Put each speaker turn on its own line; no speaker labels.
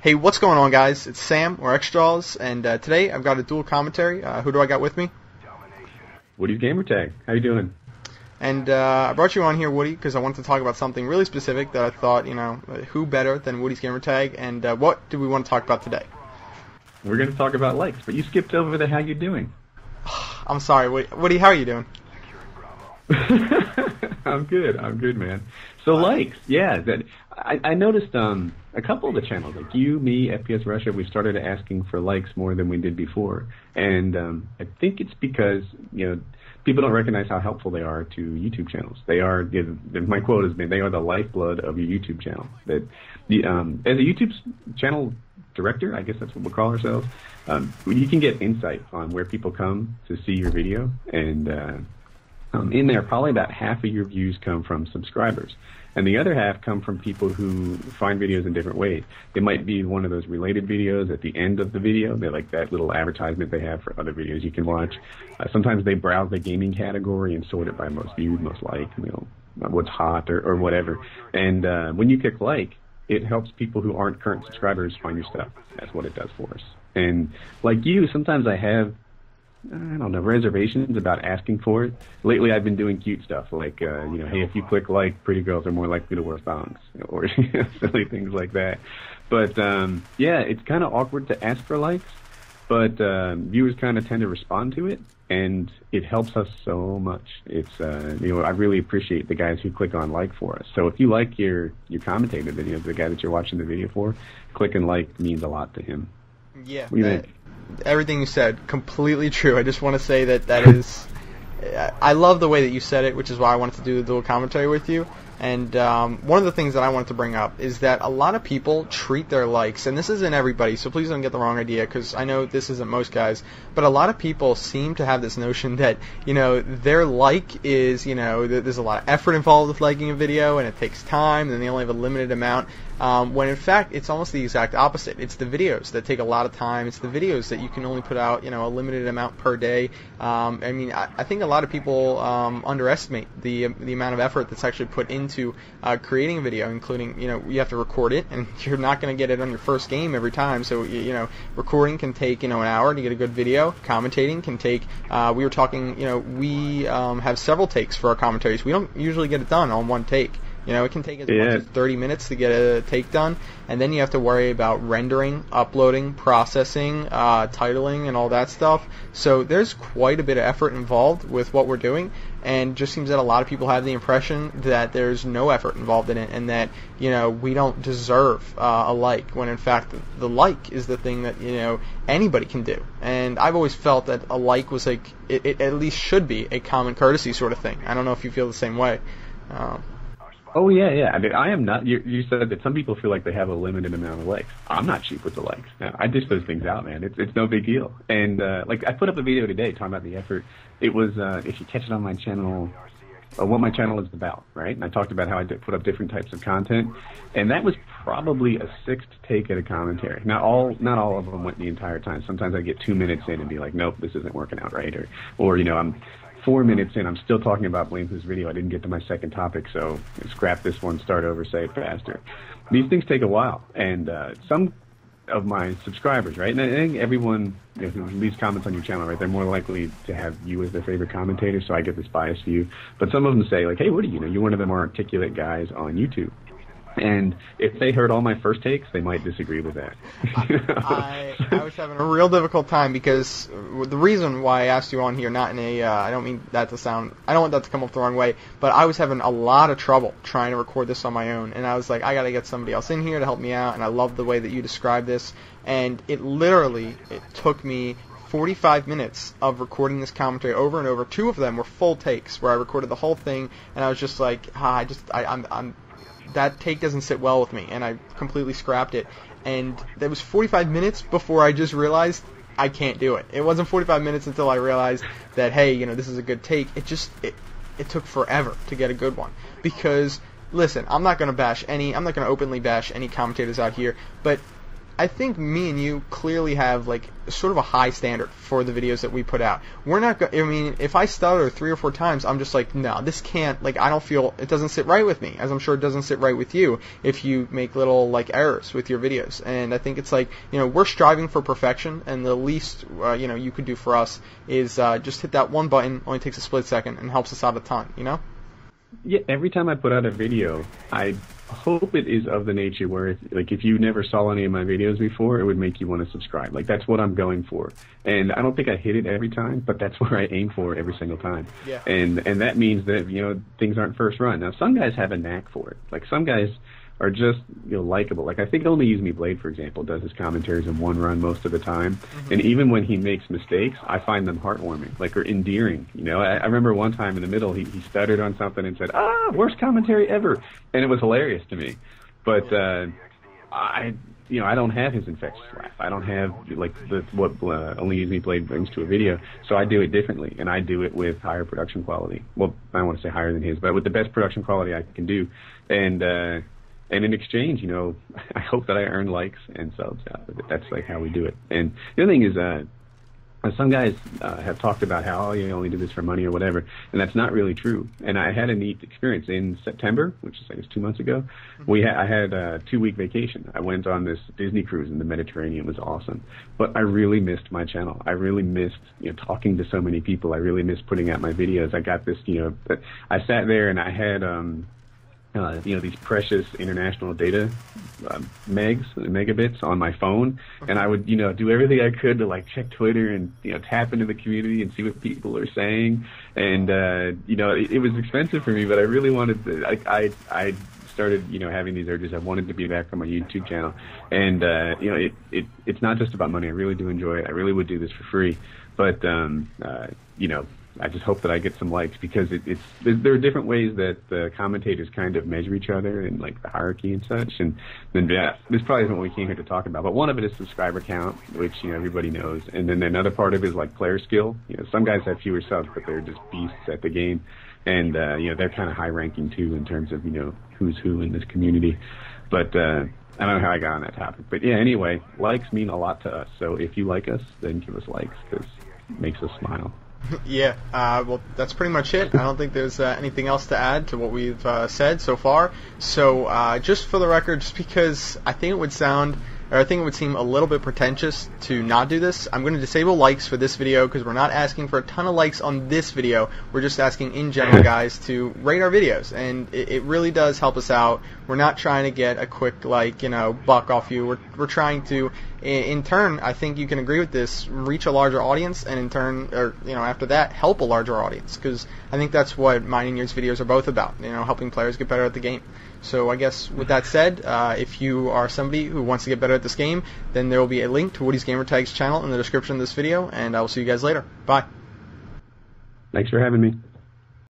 Hey, what's going on, guys? It's Sam, or Xjaws, and today I've got a dual commentary. Who do I got with me?
WoodysGamertag. How you doing?
And I brought you on here, Woody, because I wanted to talk about something really specific that I thought, who better than Woody's Gamertag, and what do we want to talk about today?
We're going to talk about likes, but you skipped over the how you doing.
I'm sorry, Woody, how are you doing?
I'm good, man. So likes, yeah. I noticed a couple of the channels, like you, me, FPS Russia, we started asking for likes more than we did before, and I think it's because people don't recognize how helpful they are to YouTube channels. They are, my quote has been, they are the lifeblood of your YouTube channel. That as a YouTube channel director, I guess that's what we'll call ourselves, you can get insight on where people come to see your video, and in there, probably about half of your views come from subscribers, and the other half come from people who find videos in different ways. It might be one of those related videos at the end of the video. They're like that little advertisement they have for other videos you can watch. Sometimes they browse the gaming category and sort it by most viewed, most liked, what's hot or whatever. And when you click like, it helps people who aren't current subscribers find your stuff. That's what it does for us. And like you, sometimes I have reservations about asking for it. Lately, I've been doing cute stuff like, hey, if you click like, pretty girls are more likely to wear thongs, or silly things like that. But yeah, it's kind of awkward to ask for likes, but viewers kind of tend to respond to it, and it helps us so much. It's I really appreciate the guys who click on like for us. So if you like your commentator videos, the guy that you're watching the video for, clicking like means a lot to him.
Yeah.
What do you think?
Everything you said, completely true. I just want to say that is... I love the way that you said it, which is why I wanted to do the dual commentary with you. And one of the things that I wanted to bring up is that a lot of people treat their likes, and this isn't everybody, so please don't get the wrong idea, because I know this isn't most guys, but a lot of people seem to have this notion that, their like is, there's a lot of effort involved with liking a video, and it takes time, and they only have a limited amount, when in fact it's almost the exact opposite. It's the videos that take a lot of time. It's the videos that you can only put out, a limited amount per day. I think a lot of people underestimate the amount of effort that's actually put into creating a video, including, you have to record it, and you're not going to get it on your first game every time. So, recording can take, an hour to get a good video. Commentating can take, we were talking, we have several takes for our commentaries. We don't usually get it done on one take. It can take as much as 30 minutes to get a take done, and then you have to worry about rendering, uploading, processing, titling, and all that stuff. So there's quite a bit of effort involved with what we're doing, and just seems that a lot of people have the impression that there's no effort involved in it, and that, we don't deserve a like, when in fact the like is the thing that, anybody can do. And I've always felt that a like was like, it at least should be a common courtesy sort of thing. I don't know if you feel the same way.
Oh, yeah. I mean, I am not. You said that some people feel like they have a limited amount of likes. I'm not cheap with the likes. No, I dish those things out, man. It's no big deal. And, like, I put up a video today talking about the effort. It was, if you catch it on my channel, what my channel is about, right? And I talked about how I put up different types of content. And that was probably a sixth take at a commentary. Not all of them went the entire time. Sometimes I get 2 minutes in and be like, nope, this isn't working out right. Or I'm 4 minutes in, I'm still talking about Blame This Video. I didn't get to my second topic, so scrap this one, start over, say it faster. These things take a while, and some of my subscribers, right, and I think everyone who leaves comments on your channel, right, they're more likely to have you as their favorite commentator, so I get this biased view. But some of them say, like, hey, Woody, you're one of the more articulate guys on YouTube. And if they heard all my first takes, they might disagree with that.
I was having a real difficult time, because the reason why I asked you on here, not in a, I don't mean that to sound, I don't want that to come off the wrong way, but I was having a lot of trouble trying to record this on my own, and I was like, I gotta get somebody else in here to help me out, and I love the way that you described this, and it took me 45 minutes of recording this commentary over and over. 2 of them were full takes, where I recorded the whole thing, and I was just like, that take doesn't sit well with me, and I completely scrapped it. And that was 45 minutes before I just realized I can't do it. It wasn't 45 minutes until I realized that, hey, this is a good take. It took forever to get a good one. Because, listen, I'm not going to openly bash any commentators out here, but I think me and you clearly have like sort of a high standard for the videos that we put out. We're not. I mean, if I stutter 3 or 4 times, I'm just like, no, this can't. Like, I don't feel it doesn't sit right with me, as I'm sure it doesn't sit right with you if you make little like errors with your videos. And I think it's like, we're striving for perfection, and the least you could do for us is just hit that one button. Only takes a split second and helps us out a ton.
Yeah, every time I put out a video, I hope it is of the nature where, if you never saw any of my videos before, it would make you want to subscribe. Like, that's what I'm going for. And I don't think I hit it every time, but that's where I aim for every single time.
Yeah.
And that means that, things aren't first run. Now, some guys have a knack for it. Like, some guys are just, likable. Like, I think Only Use Me Blade, for example, does his commentaries in one run most of the time. Mm-hmm. And even when he makes mistakes, I find them heartwarming, or endearing. I remember one time in the middle, he stuttered on something and said, worst commentary ever. And it was hilarious to me. But, I don't have his infectious laugh. I don't have, what Only Use Me Blade brings to a video. So I do it differently, and I do it with higher production quality. Well, I don't want to say higher than his, but with the best production quality I can do. And in exchange, I hope that I earn likes and subs out of it. That's how we do it. And the other thing is, some guys have talked about how you only do this for money or whatever, and that's not really true. And I had a neat experience in September, which is I guess 2 months ago. I had a 2-week vacation. I went on this Disney cruise in the Mediterranean. It was awesome, but I really missed my channel. I really missed talking to so many people. I really missed putting out my videos. I got this but I sat there and I had these precious international data megabits on my phone, and I would do everything I could to check Twitter and tap into the community and see what people are saying, and it was expensive for me, but I really wanted to. I started having these urges. I wanted to be back on my YouTube channel, and it's not just about money. I really do enjoy it. I really would do this for free, but I just hope that I get some likes, because there are different ways that the commentators kind of measure each other and the hierarchy and such. And then this probably isn't what we came here to talk about, but one of it is subscriber count, which everybody knows, and then another part of it is player skill. Some guys have fewer subs, but they're just beasts at the game, and they're kind of high ranking too in terms of who's who in this community. But I don't know how I got on that topic, but yeah. Anyway, likes mean a lot to us, so if you like us, then give us likes, because it makes us smile.
Yeah, well, that's pretty much it. I don't think there's anything else to add to what we've said so far. So just for the record, just because I think it would seem a little bit pretentious to not do this, I'm going to disable likes for this video, because we're not asking for a ton of likes on this video. We're just asking in general, guys, to rate our videos, and it really does help us out. We're not trying to get a quick buck off you. We're trying to, in turn, I think you can agree with this, reach a larger audience, and in turn, after that, help a larger audience, because I think that's what mine and yours videos are both about, helping players get better at the game. So I guess with that said, if you are somebody who wants to get better at this game, then there will be a link to WoodysGamertag's channel in the description of this video, and I will see you guys later. Bye.
Thanks for having me.